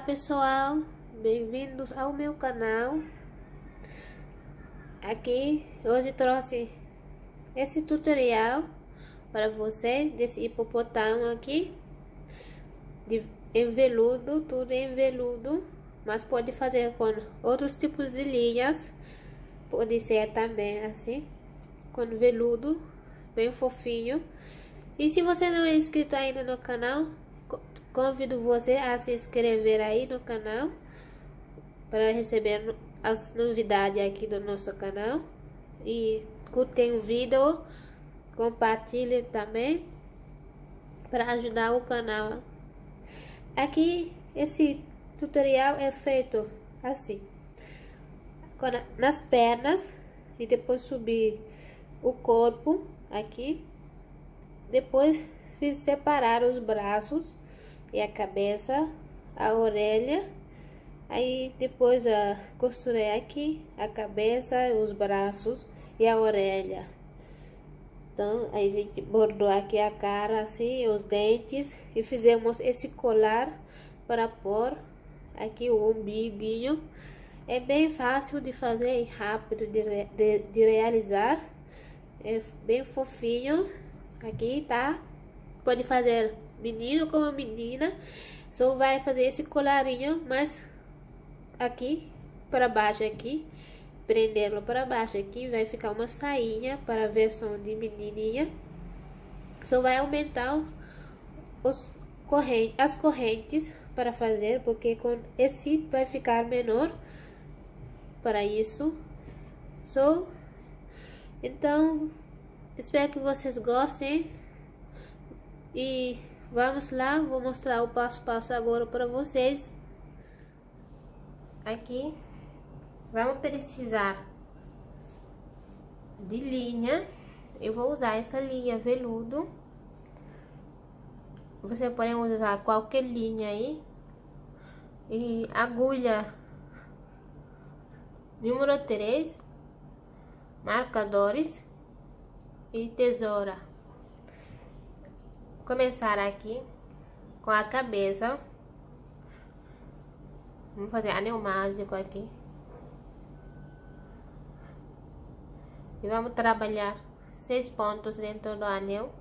pessoal, bem-vindos ao meu canal. Aqui hoje trouxe esse tutorial para vocês desse hipopótamo aqui em veludo, tudo em veludo, mas pode fazer com outros tipos de linhas, pode ser também assim, com veludo, bem fofinho. E se você não é inscrito ainda no canal, convido você a se inscrever aí no canal para receber as novidades aqui do nosso canal. E curtem o vídeo, compartilhe também para ajudar o canal. Aqui esse tutorial é feito assim, nas pernas, e depois subir o corpo aqui. Depois fiz separar os braços e a cabeça, a orelha. Aí depois costurei aqui a cabeça, os braços e a orelha. Então aí a gente bordou aqui a cara assim, os dentes, e fizemos esse colar para pôr aqui o umbiguinho. É bem fácil de fazer e rápido de realizar. É bem fofinho. Aqui tá, pode fazer menino como menina, só vai fazer esse colarinho, mas aqui para baixo aqui, prendê-lo para baixo aqui, vai ficar uma sainha para a versão de menininha. Só vai aumentar as correntes para fazer, porque com esse vai ficar menor para isso. Então espero que vocês gostem e vamos lá, vou mostrar o passo a passo agora para vocês. Aqui vamos precisar de linha. Eu vou usar essa linha veludo. Você pode usar qualquer linha aí. E agulha número 3, marcadores e tesoura. Começar aqui com a cabeça. Vamos fazer anel mágico aqui. E vamos trabalhar 6 pontos dentro do anel.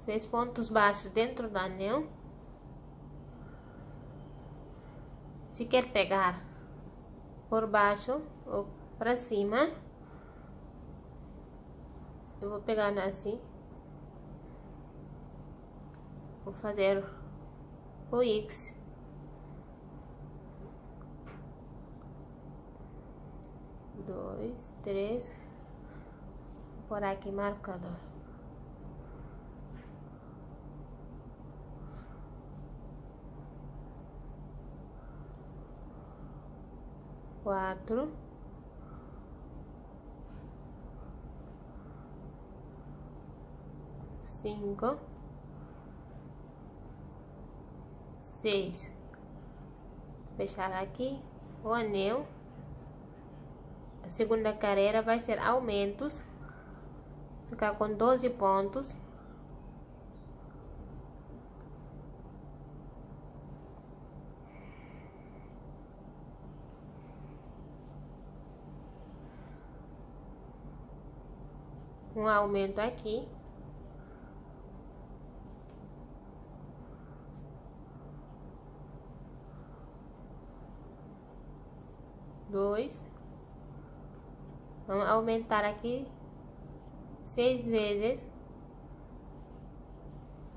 Seis pontos baixos dentro do anel. Se quer pegar por baixo ou para cima, eu vou pegar assim. Vou fazer o X. Dois, três. Vou pôr aqui marcador. Quatro. Cinco. 6. Fechar aqui o anel. A segunda carreira vai ser aumentos, ficar com 12 pontos. Um aumento aqui. Dois. Vamos aumentar aqui 6 vezes,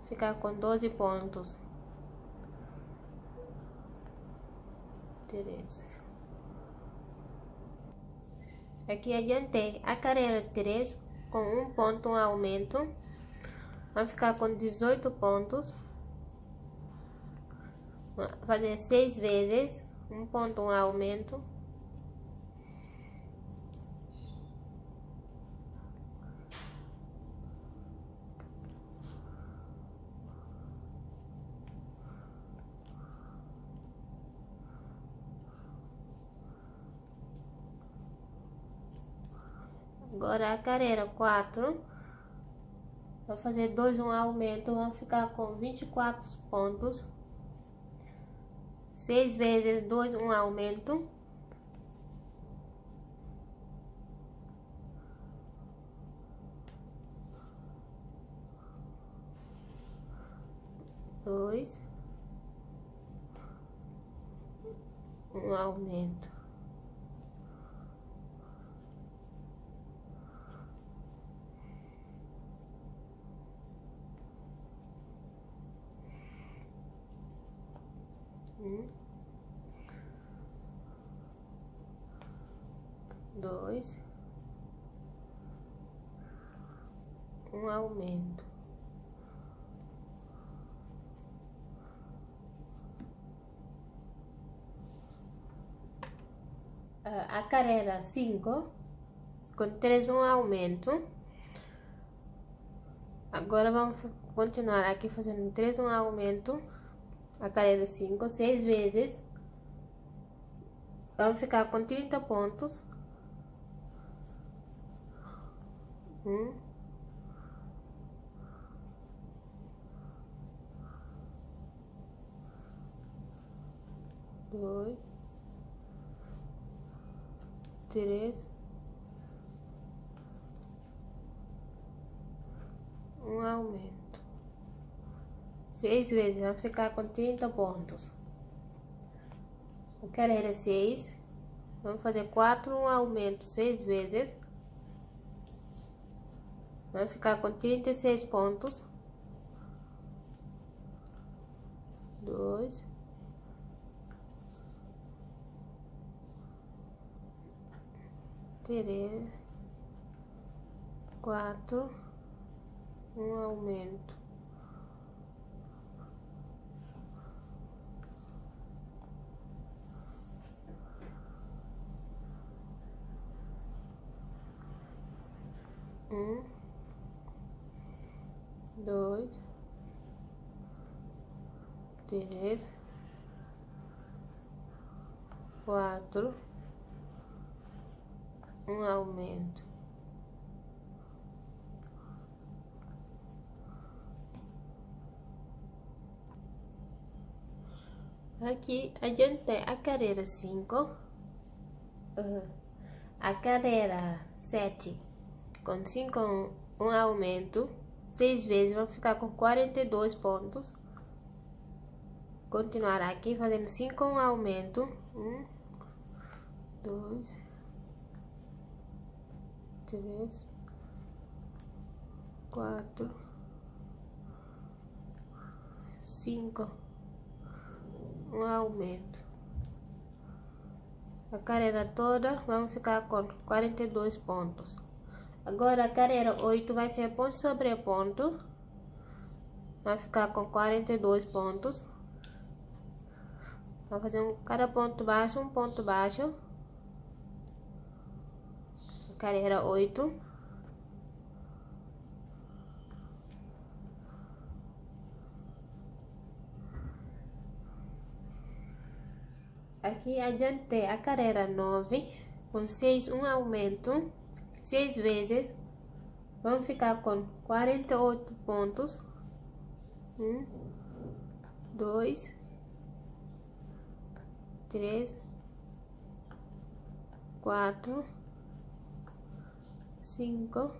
ficar com 12 pontos. 3. Aqui adiantei a carreira 3 com 1 ponto, um aumento. Vamos ficar com 18 pontos. Vou fazer 6 vezes, 1 ponto, um aumento. Agora a carreira 4 Vou fazer um aumento, vamos ficar com 24 pontos. 6 vezes 2, um aumento. Dois, um aumento. Dois, um aumento. A carreira 5, com 3 um aumento. Agora vamos continuar aqui fazendo 3 um aumento. A carreira 5, 6 vezes. Vamos ficar com 30 pontos. 2, 3, um aumento. 6 vezes, vai ficar com 30 pontos. A carreira 6, vamos fazer 4 um aumento 6 vezes. Vai ficar com 36 pontos. 2, 3, 4, um aumento. Dois, 3, 4, um aumento. Aqui adiantei a carreira 5, a carreira 7 com 5 um aumento. 6 vezes, vão ficar com 42 pontos. Continuar aqui fazendo 5 um aumento. 1, 2, 3, 4, 5, um aumento. A carreira toda, vamos ficar com 42 pontos. Agora a carreira 8 vai ser ponto sobre ponto. Vai ficar com 42 pontos. Vai fazer cada ponto baixo, um ponto baixo. Carreira 8. Aqui adiantei a carreira 9, com 6 um aumento. 6 vezes, vamos ficar com 48 pontos. 1, 2, 3, 4, 5,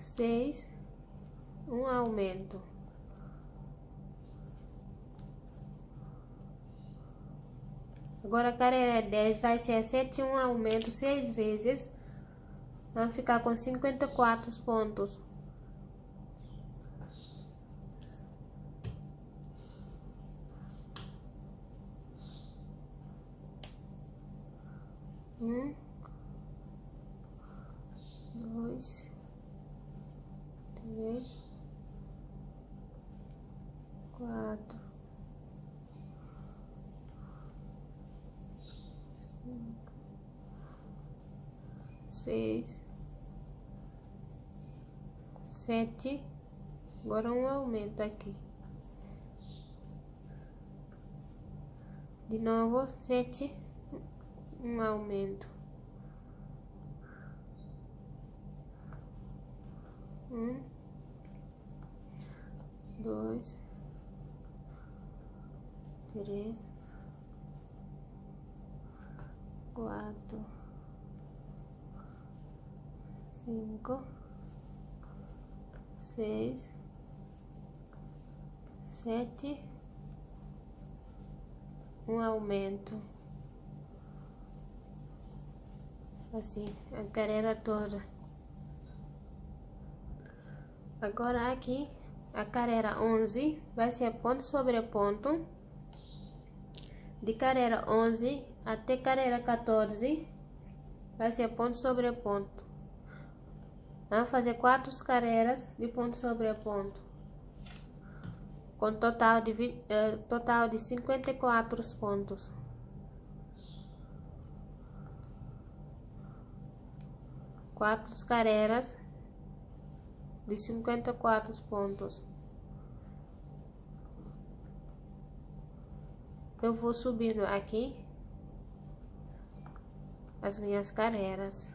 6, um aumento. Agora a carreira 10 vai ser 7 um aumento 6 vezes. Vamos ficar com 54 pontos. Um, 2, 3, 4, 5, 6, 7. Agora um aumento aqui. De novo, 7, um aumento. 2, 3, 4, 5, 6, 7, um aumento, assim, a carreira toda. Agora aqui, a carreira 11 vai ser ponto sobre ponto. De carreira 11 até carreira 14 vai ser ponto sobre ponto. Vamos fazer 4 carreiras de ponto sobre ponto, com total de 54 pontos. Quatro carreiras de 54 pontos. Eu vou subindo aqui as minhas carreiras.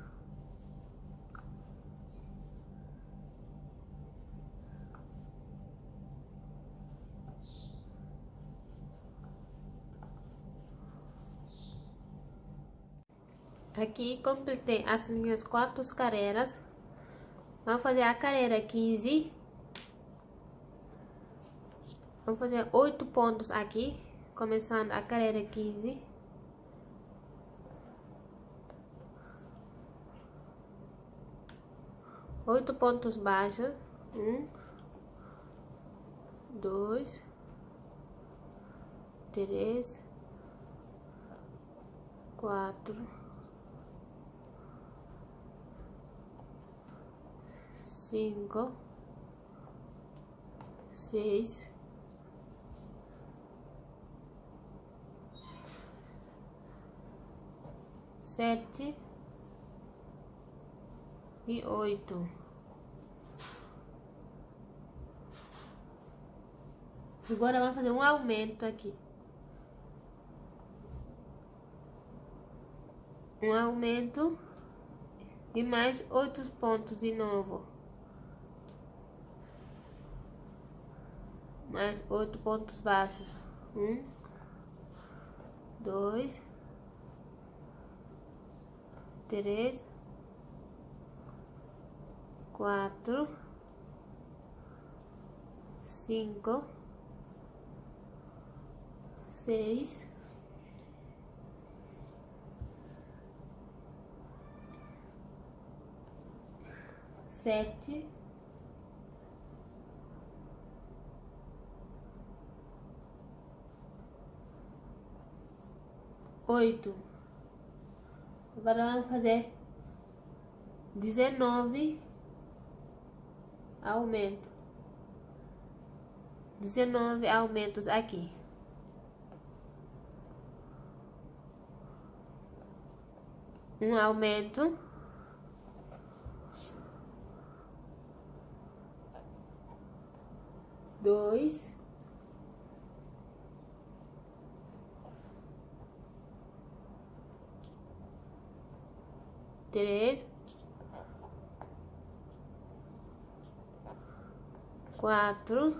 Aqui completei as minhas 4 carreiras. Vamos fazer a carreira 15. Vamos fazer 8 pontos aqui, começando a carreira 15. Oito pontos baixos. 1, 2, 3, 4, 5, 6, 7 e 8. Agora vamos fazer um aumento aqui. Um aumento e mais 8 pontos de novo. Mais 8 pontos baixos. 1, 2, 3, 4, 5, 6, 7, 8. Agora vamos fazer 19 aumentos. 19 aumentos aqui. Um aumento. Dois. Três. 4,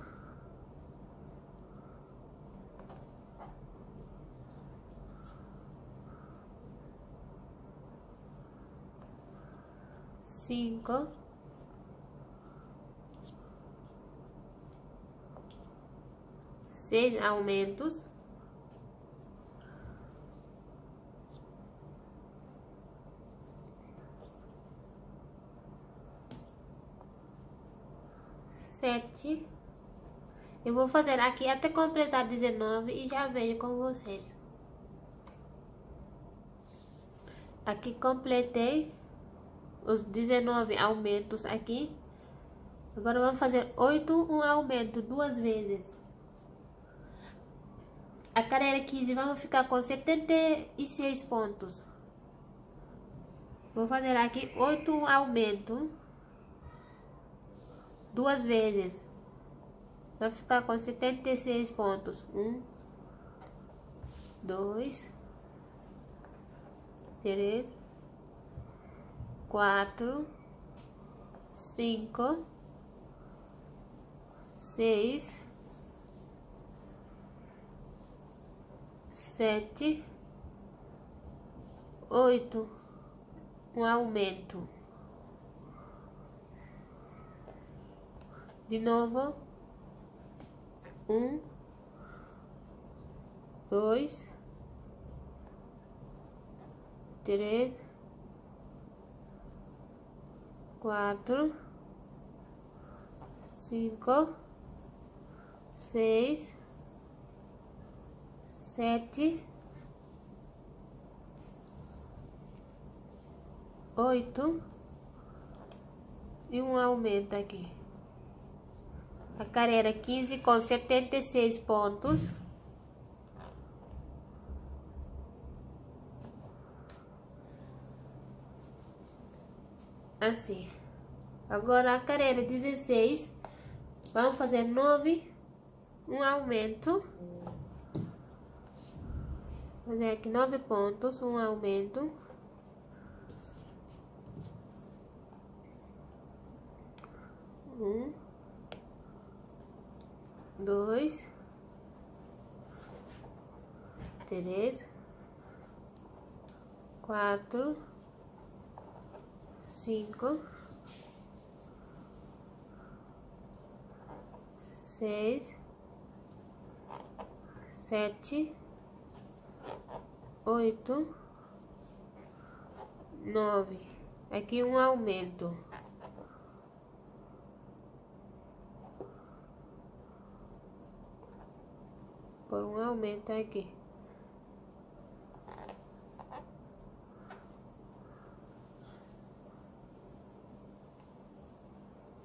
5, 6 aumentos. 7. Eu vou fazer aqui até completar 19 e já venho com vocês. Aqui completei os 19 aumentos aqui. Agora vamos fazer 8 um aumento 2 vezes. A carreira 15 vamos ficar com 76 pontos. Vou fazer aqui 8 um aumento 2 vezes. Vai ficar com 76 pontos. 1, 2, 3, 4, 5, 6, 7, 8, um aumento. De novo, 1, 2, 3, 4, 5, 6, 7, 8 e um aumento aqui. A carreira 15 com 76 pontos. Assim. Agora a carreira 16, vamos fazer 9, um aumento. Fazer aqui 9 pontos, um aumento. Um, 2, 3, 4, 5, 6, 7, 8, 9. Aqui um aumento. Por um aumento aqui.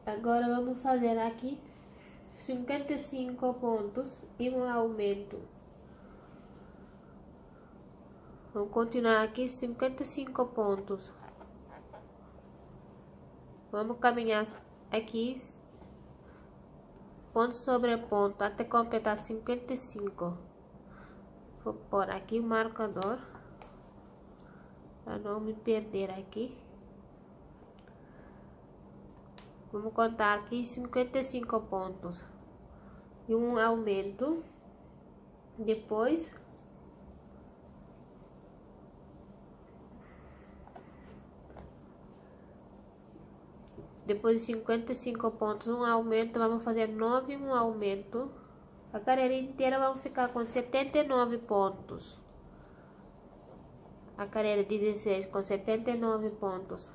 Agora vamos fazer aqui 55 pontos e um aumento. Vamos continuar aqui 55 pontos. Vamos caminhar aqui ponto sobre ponto até completar 55. Vou pôr aqui o marcador para não me perder aqui. Vamos contar aqui 55 pontos e um aumento. Depois de 55 pontos, um aumento, vamos fazer 9, um aumento. A carreira inteira vamos ficar com 79 pontos. A carreira 16 com 79 pontos.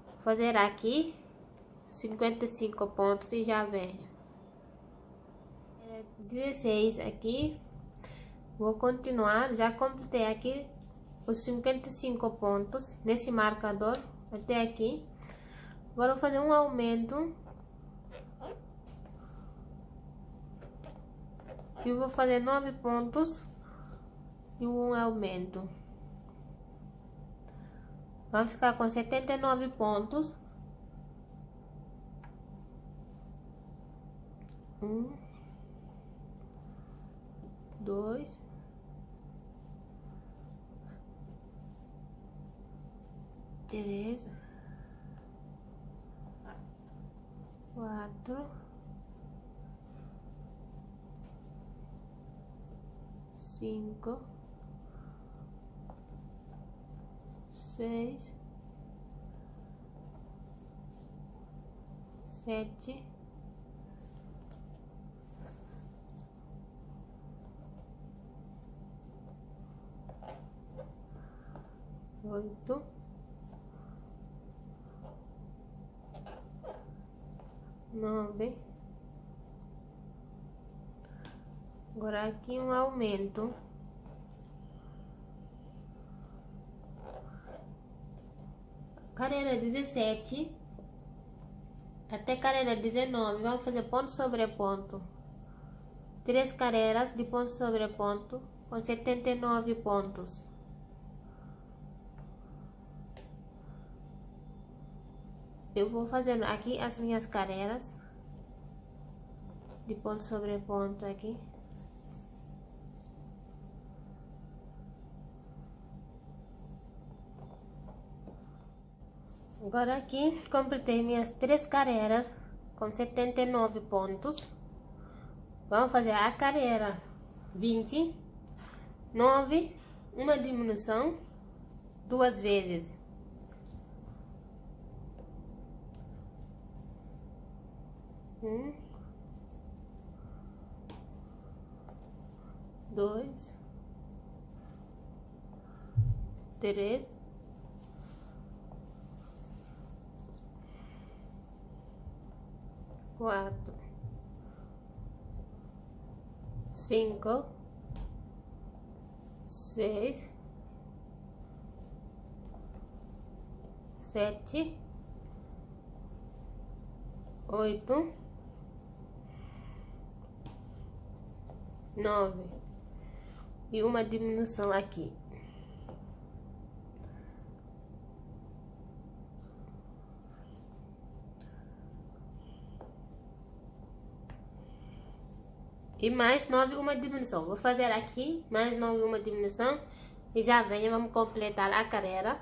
Vou fazer aqui 55 pontos e já venho. 16 aqui. Vou continuar, já completei aqui os 55 pontos nesse marcador até aqui. Agora vou fazer um aumento. E vou fazer 9 pontos e um aumento. Vamos ficar com 79 pontos. 1, 2, 3, 4, 5, 6, 7, 8, 9. Agora aqui um aumento. Carreira 17 até carreira 19, vamos fazer ponto sobre ponto. 3 carreiras de ponto sobre ponto com 79 pontos. Eu vou fazendo aqui as minhas carreiras de ponto sobre ponto aqui. Agora aqui completei minhas 3 carreiras com 79 pontos. Vamos fazer a carreira 20, 9, uma diminuição, 2 vezes. Dois, 3, 4, 5, 6, 7, 8, 9 e uma diminuição aqui. E mais 9 uma diminuição. Vou fazer aqui mais 9 uma diminuição e já venho, vamos completar a carreira.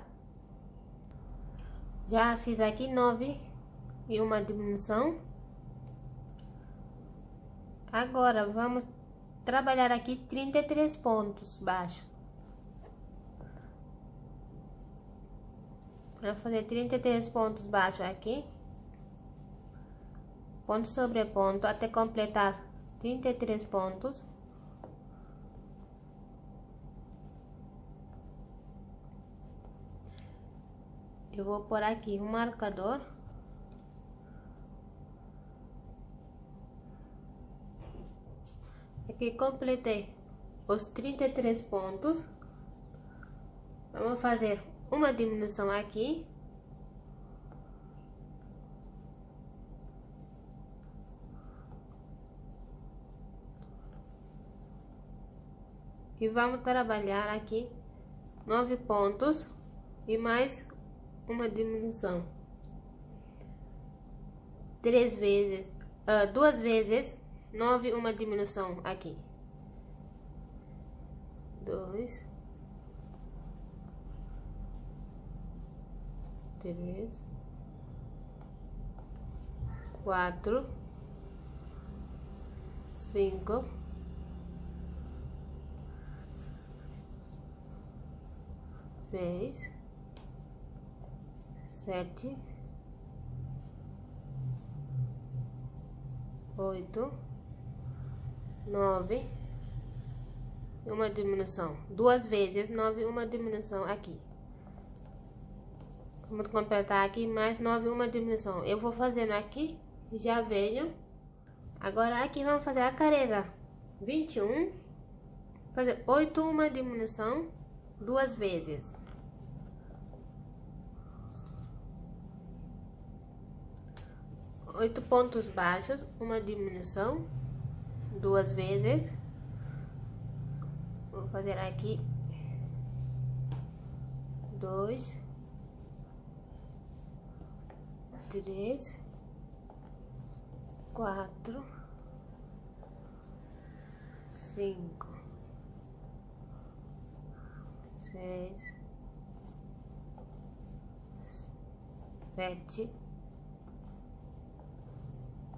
Já fiz aqui 9 e uma diminuição. Agora vamos trabalhar aqui 33 pontos baixos. Vou fazer 33 pontos baixos aqui, ponto sobre ponto, até completar 33 pontos. Eu vou pôr aqui um marcador. Aqui completei os 33 pontos. Vamos fazer uma diminuição aqui. E vamos trabalhar aqui 9 pontos e mais uma diminuição. 3 vezes, 2 vezes 9, uma diminuição aqui. 2, 3, 4, 5, 6, 7, 8, 9 e uma diminuição. 2 vezes 9, uma diminuição aqui. Vamos completar aqui mais 9, uma diminuição. Eu vou fazendo aqui e já venho. Agora aqui vamos fazer a carreira 21. Fazer 8, uma diminuição, 2 vezes. 8 pontos baixos, uma diminuição, 2 vezes. Vou fazer aqui 2, 3, 4, 5, 6, 7,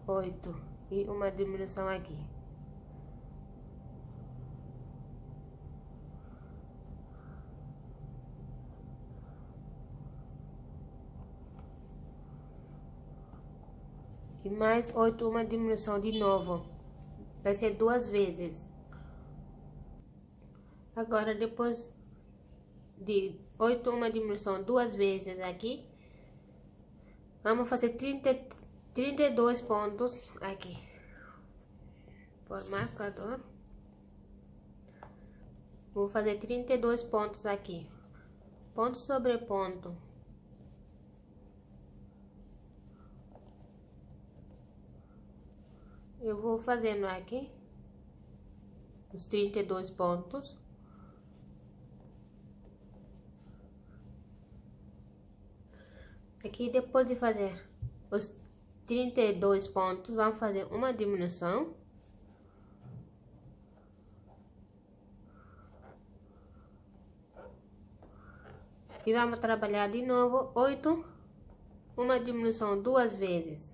8 e uma diminuição aqui. E mais 8, uma diminuição de novo. Vai ser 2 vezes. Agora, depois de 8, uma diminuição 2 vezes aqui, vamos fazer 32 pontos aqui. Por marcador. Vou fazer 32 pontos aqui. Ponto sobre ponto. Eu vou fazendo aqui os 32 pontos. Aqui, depois de fazer os 32 pontos, vamos fazer uma diminuição. E vamos trabalhar de novo 8, uma diminuição 2 vezes.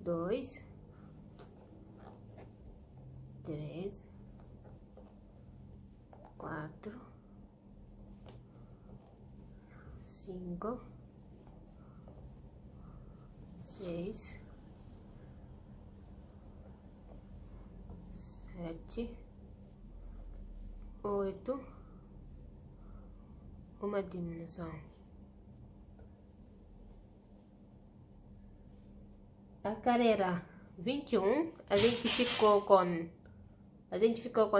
2, 3, 4, 5, 6, 7, 8, uma diminuição. A carreira 21, a gente ficou com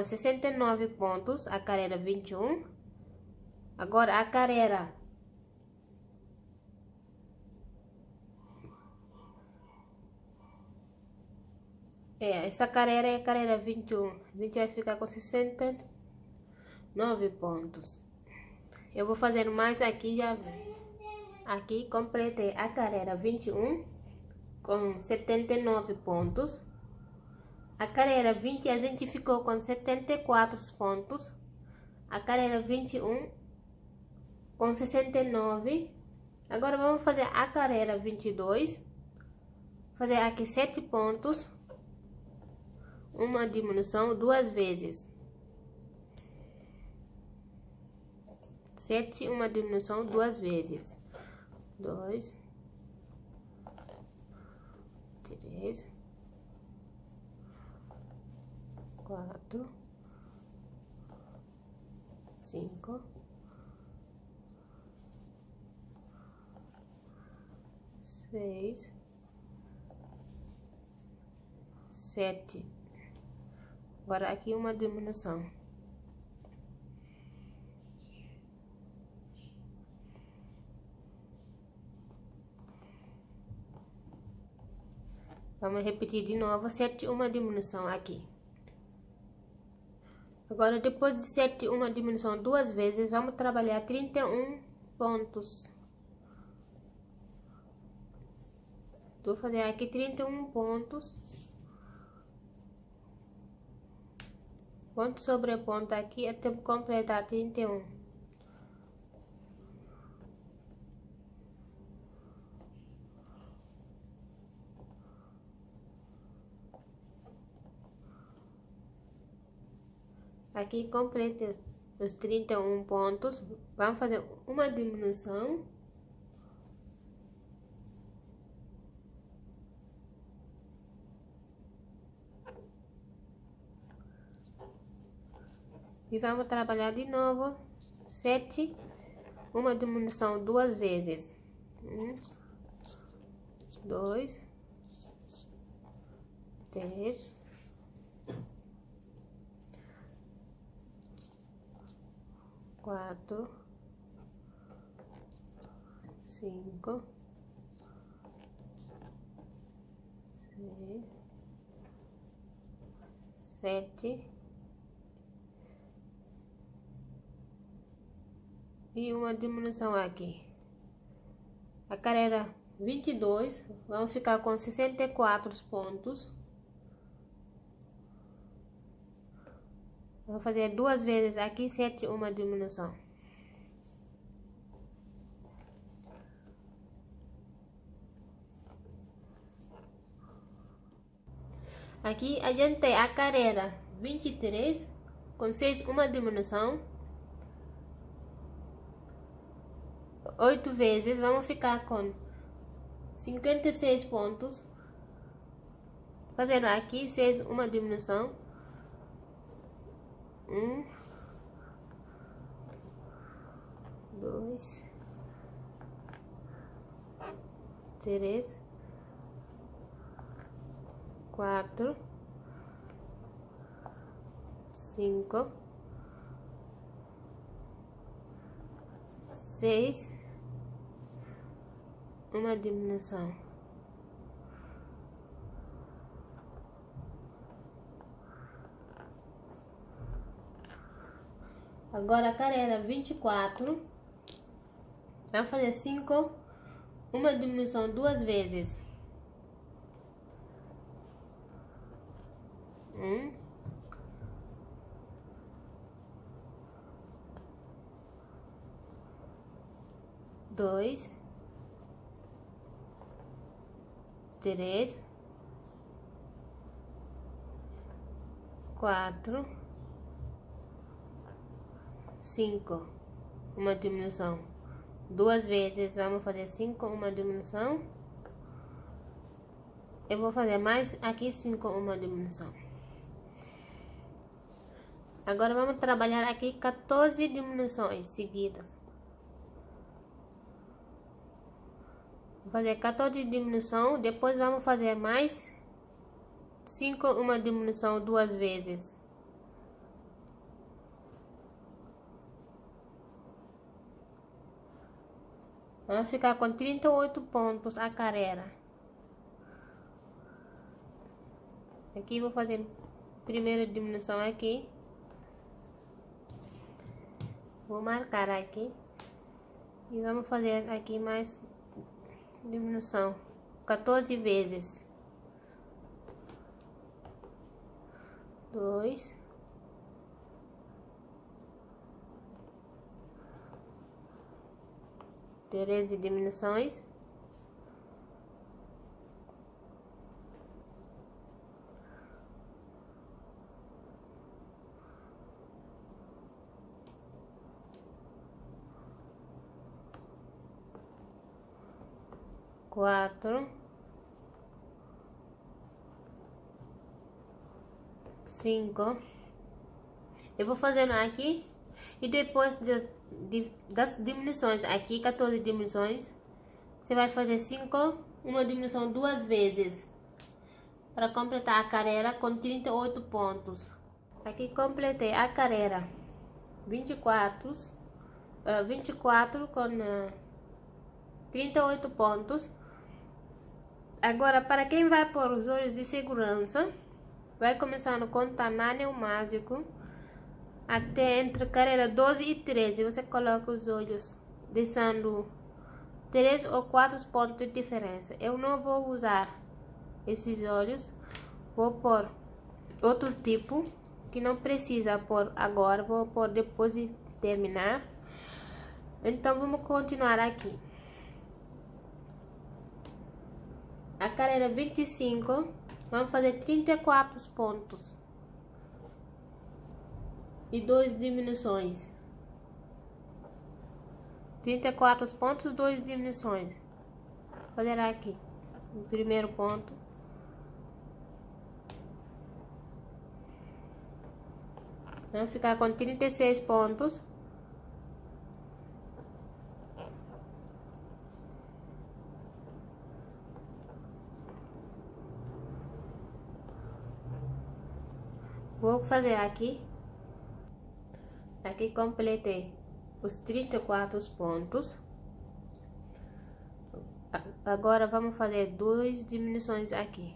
69 pontos, a carreira 21. Agora a carreira essa carreira é a carreira 21. A gente vai ficar com 69 pontos. Eu vou fazer mais aqui, já aqui completei a carreira 21 com 79 pontos. A carreira 20 a gente ficou com 74 pontos. A carreira 21 com 69. Agora vamos fazer a carreira 22. Fazer aqui 7 pontos. Uma diminuição 2 vezes. 7, uma diminuição 2 vezes. 2, 3, 4, 5, 6, 7. Agora aqui uma diminuição. Vamos repetir de novo, 7, uma diminuição aqui. Agora, depois de 7, uma diminuição 2 vezes, vamos trabalhar 31 pontos. Vou fazer aqui 31 pontos. Ponto sobre ponto aqui até completar 31. Aqui completa os 31 pontos. Vamos fazer uma diminuição. E vamos trabalhar de novo 7, uma diminuição 2 vezes. 1, 2, 3, 4, 5, 6, 7 e uma diminuição aqui. A carreira 22, vamos ficar com 64 pontos. Vou fazer 2 vezes aqui, 7, uma diminuição. Aqui a gente tem a carreira 23, com 6, uma diminuição. 8 vezes, vamos ficar com 56 pontos. Fazendo aqui 6, uma diminuição. 1, 2, 3, 4, 5, 6, uma diminuição. Agora a carreira 24, vamos fazer 5, uma diminuição 2 vezes. 1, 2, 3, 4, 5, uma diminuição. Duas vezes vamos fazer 5, uma diminuição. Eu vou fazer mais aqui 5, uma diminuição. Agora vamos trabalhar aqui 14 diminuições seguidas. Vou fazer 14 diminuição, depois vamos fazer mais 5, uma diminuição duas vezes. Vamos ficar com 38 pontos a carreira. Aqui vou fazer primeira diminuição aqui. Vou marcar aqui. E vamos fazer aqui mais diminuição 14 vezes. 2, 13 diminuições. Quatro, 5. Eu vou fazendo aqui e depois das diminuições aqui, 14 diminuições, você vai fazer 5, uma diminuição duas vezes para completar a carreira com 38 pontos. Aqui completei a carreira 24 com 38 pontos. Agora, para quem vai pôr os olhos de segurança, vai começando a contar anel mágico até entre carreira 12 e 13. Você coloca os olhos deixando 3 ou 4 pontos de diferença. Eu não vou usar esses olhos, vou pôr outro tipo que não precisa pôr agora, vou pôr depois de terminar. Então vamos continuar aqui. A carreira 25, vamos fazer 34 pontos e 2 diminuições. 34 pontos, 2 diminuições. Vou fazer aqui o primeiro ponto. Vamos ficar com 36 pontos. Vou fazer aqui. Aqui completei os 34 pontos. Agora vamos fazer 2 diminuições aqui.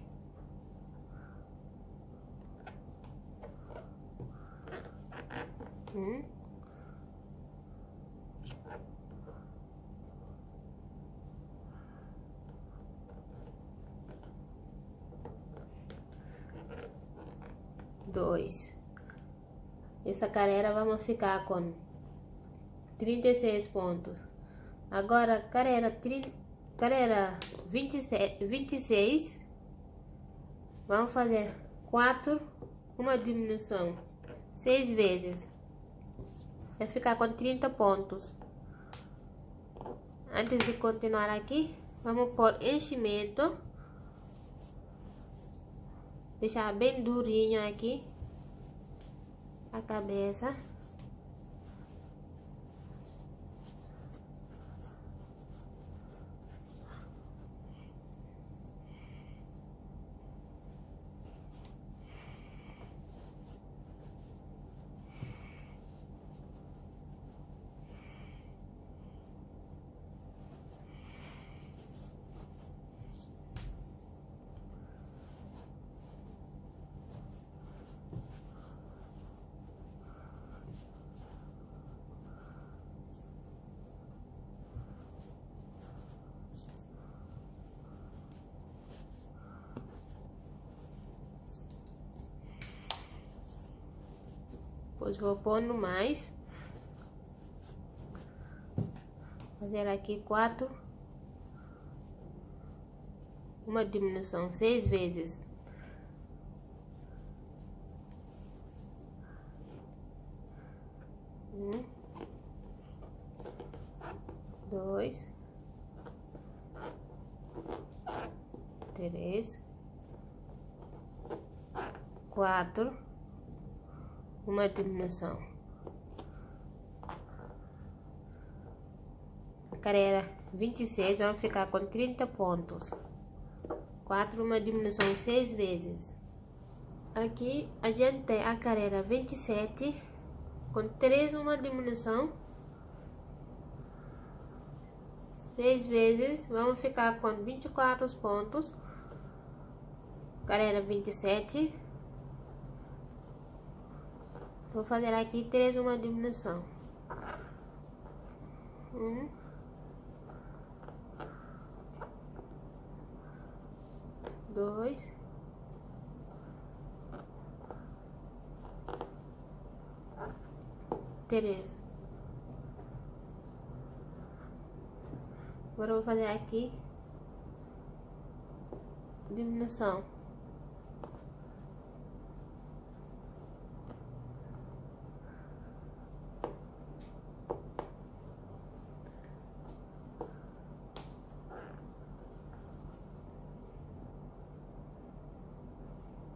Dois. Essa carreira vamos ficar com 36 pontos. Agora carreira 26. Vamos fazer 4, uma diminuição 6 vezes. Vai ficar com 30 pontos. Antes de continuar aqui, vamos pôr enchimento. Deixar bem durinho aqui a cabeça. Depois vou pôr no mais. Fazer aqui 4. uma diminuição 6 vezes. Dois, três, quatro, uma diminuição. A carreira 26 vai ficar com 30 pontos. 4, uma diminuição 6 vezes. Aqui adiantei a carreira 27 com 3, uma diminuição 6 vezes, vamos ficar com 24 pontos. Carreira 27. Vou fazer aqui 3, uma diminuição. 1, 2, 3. Agora eu vou fazer aqui diminuição.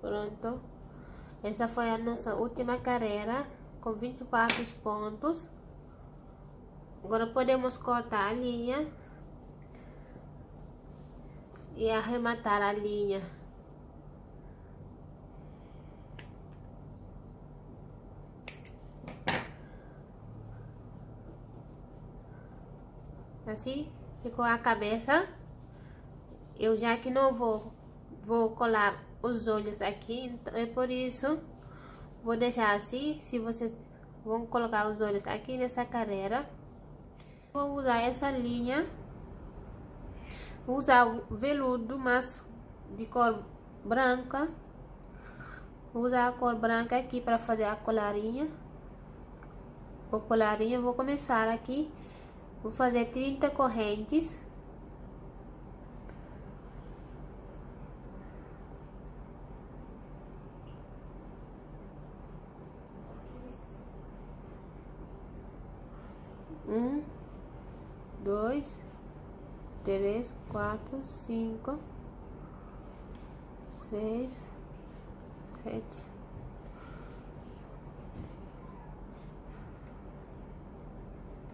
Pronto. Essa foi a nossa última carreira com 24 pontos. Agora podemos cortar a linha e arrematar a linha. Assim ficou a cabeça. Eu já que não vou colar os olhos aqui, então é por isso vou deixar assim. Se vocês vão colocar os olhos aqui nessa carreira, vou usar essa linha. Vou usar o veludo, mas de cor branca. Vou usar a cor branca aqui para fazer a colarinha. O colarinho, vou começar aqui. Vou fazer 30 correntes. Um, dois, 3, 4, 5, 6, 7.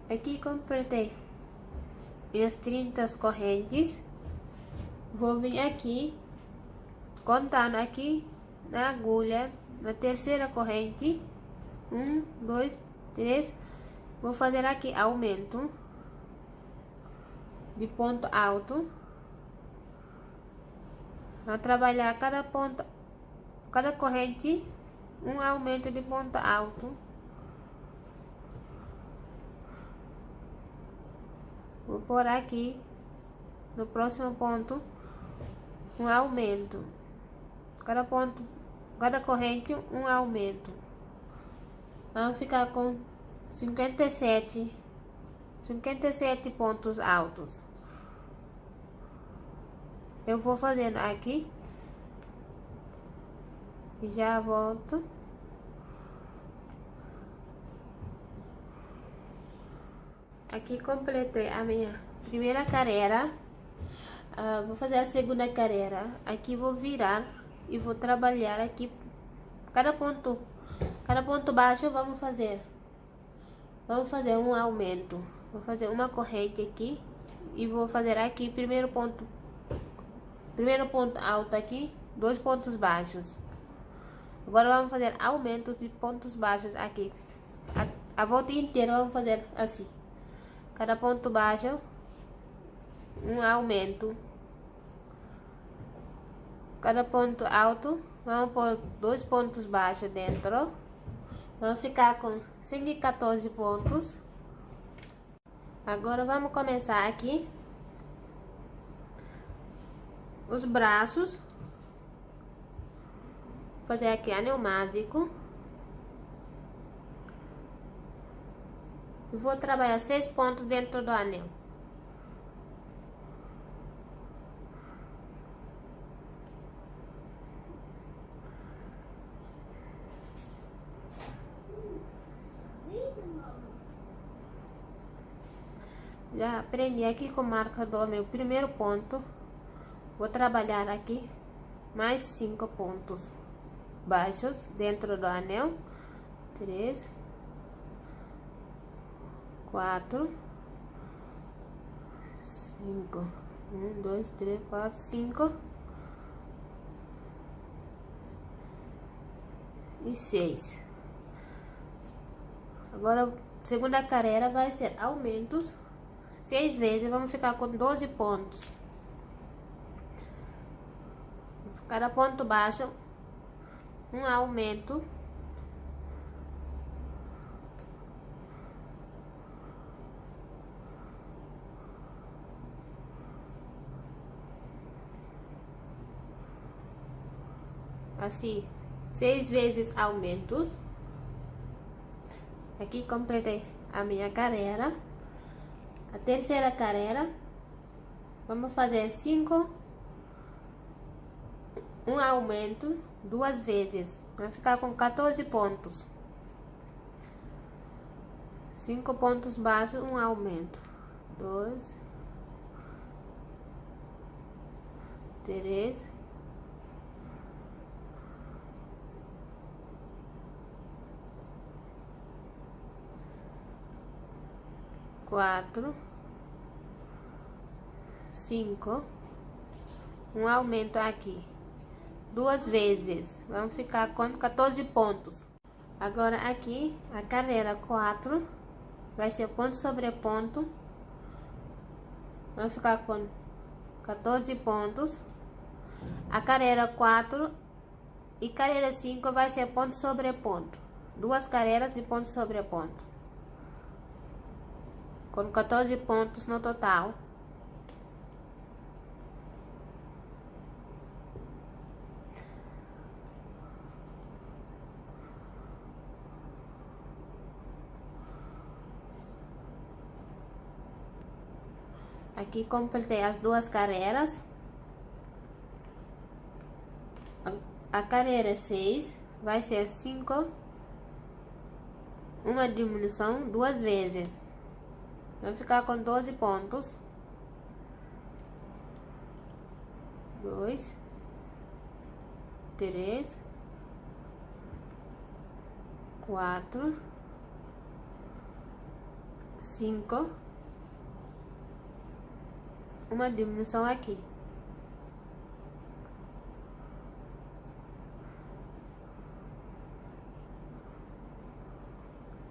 Aqui completei as 30 correntes. Vou vir aqui, contando aqui na agulha, na terceira corrente. 1, 2, 3. Vou fazer aqui aumento de ponto alto. A trabalhar cada ponto, cada corrente, um aumento de ponto alto. Vou pôr aqui no próximo ponto um aumento. Cada ponto, cada corrente, um aumento. Vamos ficar com 57 pontos altos. Eu vou fazendo aqui e já volto. Aqui completei a minha primeira carreira. Vou fazer a segunda carreira. Aqui vou virar e vou trabalhar aqui cada ponto baixo. Vamos fazer um aumento. Vou fazer uma corrente aqui e vou fazer aqui primeiro ponto alto aqui, 2 pontos baixos. Agora vamos fazer aumentos de pontos baixos aqui. A volta inteira vamos fazer assim. Cada ponto baixo, um aumento. Cada ponto alto, vamos pôr 2 pontos baixos dentro. Vamos ficar com 114 pontos. Agora vamos começar aqui os braços. Fazer aqui anel mágico. E vou trabalhar 6 pontos dentro do anel. Já aprendi aqui com o marcador meu primeiro ponto. Vou trabalhar aqui mais 5 pontos baixos dentro do anel. 3, 4, 5. 1, 2, 3, 4, 5 e 6. Agora, segunda carreira vai ser aumentos 6 vezes. Vamos ficar com 12 pontos. Cada ponto baixo, um aumento. Assim, 6 vezes aumentos. Aqui completei a minha carreira. A terceira carreira, vamos fazer 5, um aumento 2 vezes. Vai ficar com 14 pontos. 5 pontos baixos, um aumento. 2, 3, 4, 5, um aumento aqui 2 vezes. Vamos ficar com 14 pontos. Agora aqui a carreira 4 vai ser ponto sobre ponto. Vamos ficar com 14 pontos. A carreira 4 e carreira 5 vai ser ponto sobre ponto. 2 carreiras de ponto sobre ponto, com 14 pontos no total. Aqui completei as 2 carreiras. A carreira 6 vai ser 5, uma diminuição 2 vezes. Vamos ficar com 12 pontos. 2, 3, 4, 5, uma diminuição aqui.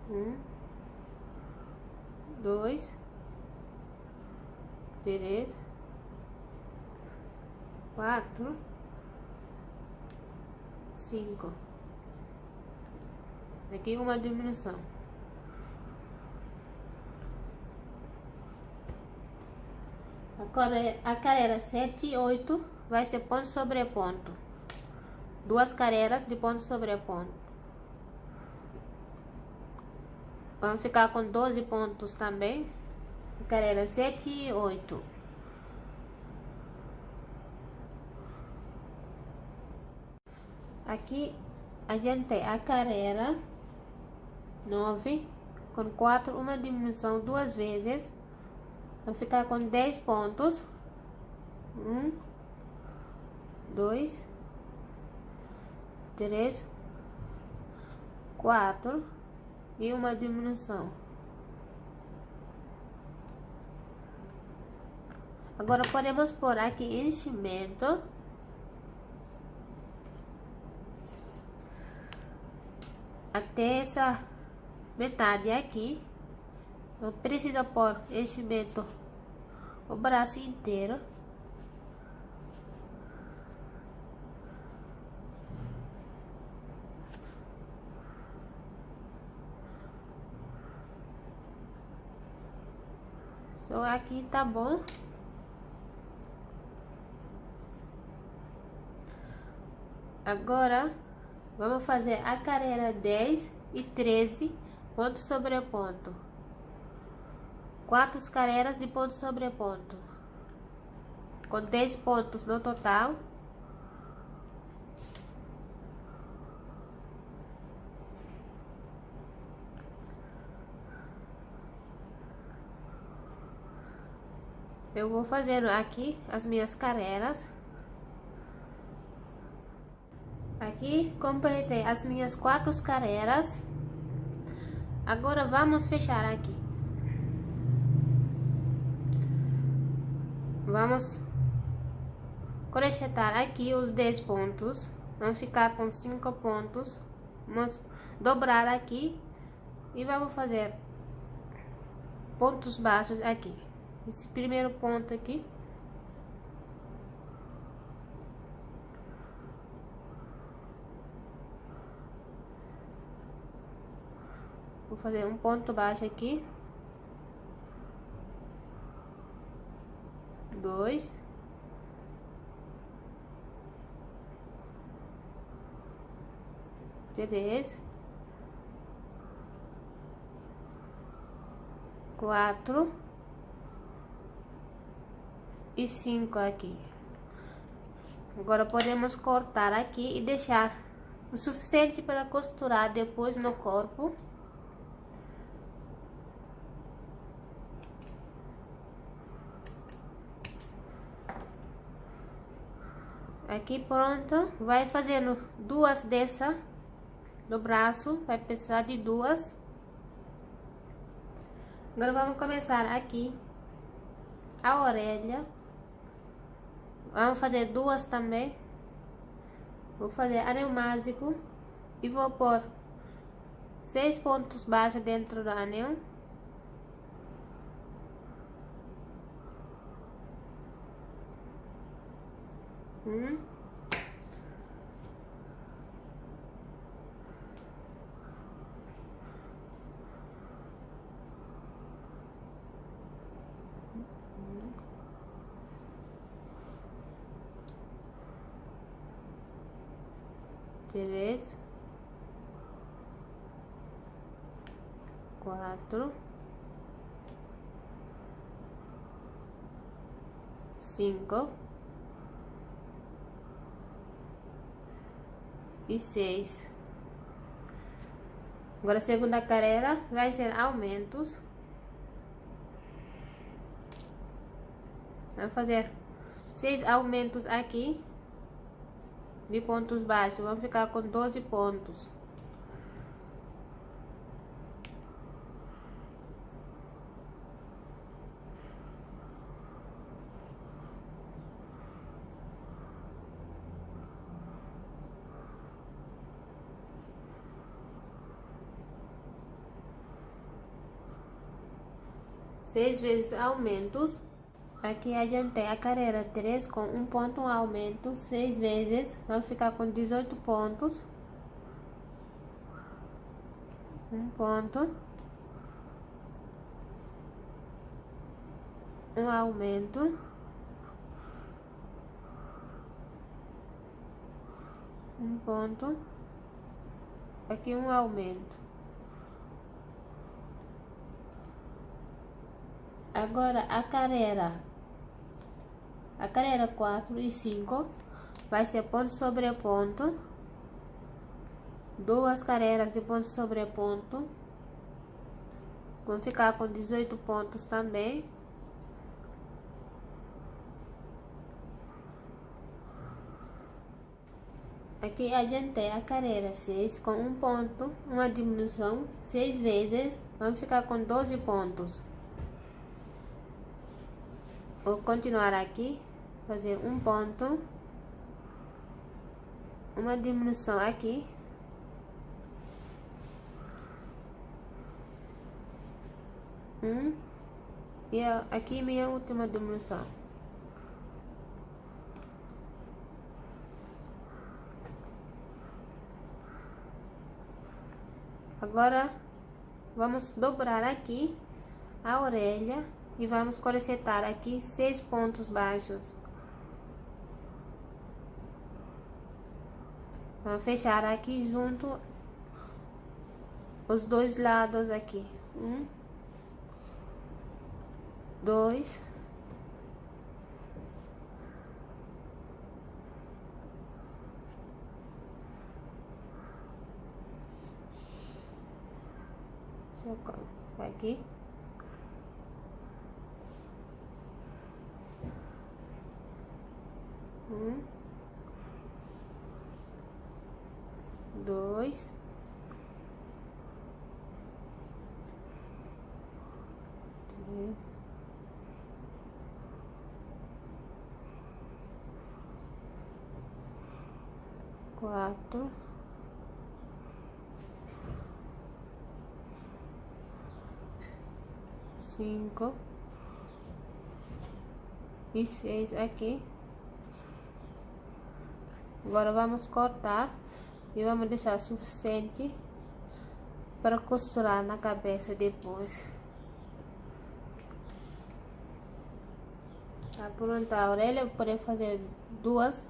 1, 2, 3, 4, 5. Aqui uma diminuição. Agora a carreira 7 e 8 vai ser ponto sobre ponto. 2 carreiras de ponto sobre ponto. Vamos ficar com 12 pontos também. Carreira 7 e 8. Aqui adiantei a carreira 9 com 4, uma diminuição 2 vezes. Vou ficar com 10 pontos. 1, 2, 3, 4 e uma diminuição. Agora podemos pôr aqui enchimento. Até essa metade aqui. Não precisa pôr enchimento o braço inteiro. Só aqui tá bom. Agora vamos fazer a carreira 10 e 13 ponto sobre ponto. 4 carreiras de ponto sobre ponto, com 10 pontos no total. Eu vou fazendo aqui as minhas carreiras. Aqui completei as minhas 4 carreiras. Agora vamos fechar aqui. Vamos crochetar aqui os 10 pontos. Vamos ficar com 5 pontos. Vamos dobrar aqui e vamos fazer pontos baixos aqui. Esse primeiro ponto aqui. Vou fazer um ponto baixo aqui. 2. 3. 4 e 5 aqui. Agora podemos cortar aqui e deixar o suficiente para costurar depois no corpo. Aqui pronto, vai fazendo 2 dessa do braço, vai precisar de 2. Agora vamos começar aqui a orelha. Vamos fazer 2 também. Vou fazer anel mágico e vou pôr 6 pontos baixos dentro do anel. Três, 4, 5 e 6. Agora a segunda carreira vai ser aumentos. Vamos fazer 6 aumentos aqui de pontos baixos. Vamos ficar com 12 pontos. Seis vezes aumentos. Aqui adiantei a carreira 3 com um ponto aumento, 6 vezes, vamos ficar com 18 pontos. Um ponto, um aumento, um ponto, aqui um aumento. Agora a carreira 4 e 5 vai ser ponto sobre ponto, 2 carreiras de ponto sobre ponto, vão ficar com 18 pontos também. Aqui adiantei a carreira 6 com um ponto, uma diminuição, 6 vezes, vamos ficar com 12 pontos. Vou continuar aqui, fazer um ponto, uma diminuição aqui, e aqui minha última diminuição. Agora vamos dobrar aqui a orelha e vamos crochetar aqui 6 pontos baixos. Vamos fechar aqui junto os dois lados aqui. 1, 2, 5 aqui. Um, dois, três, quatro, cinco e seis aqui. Agora vamos cortar e vamos deixar suficiente para costurar na cabeça depois. Tá pronta a orelha, podemos fazer duas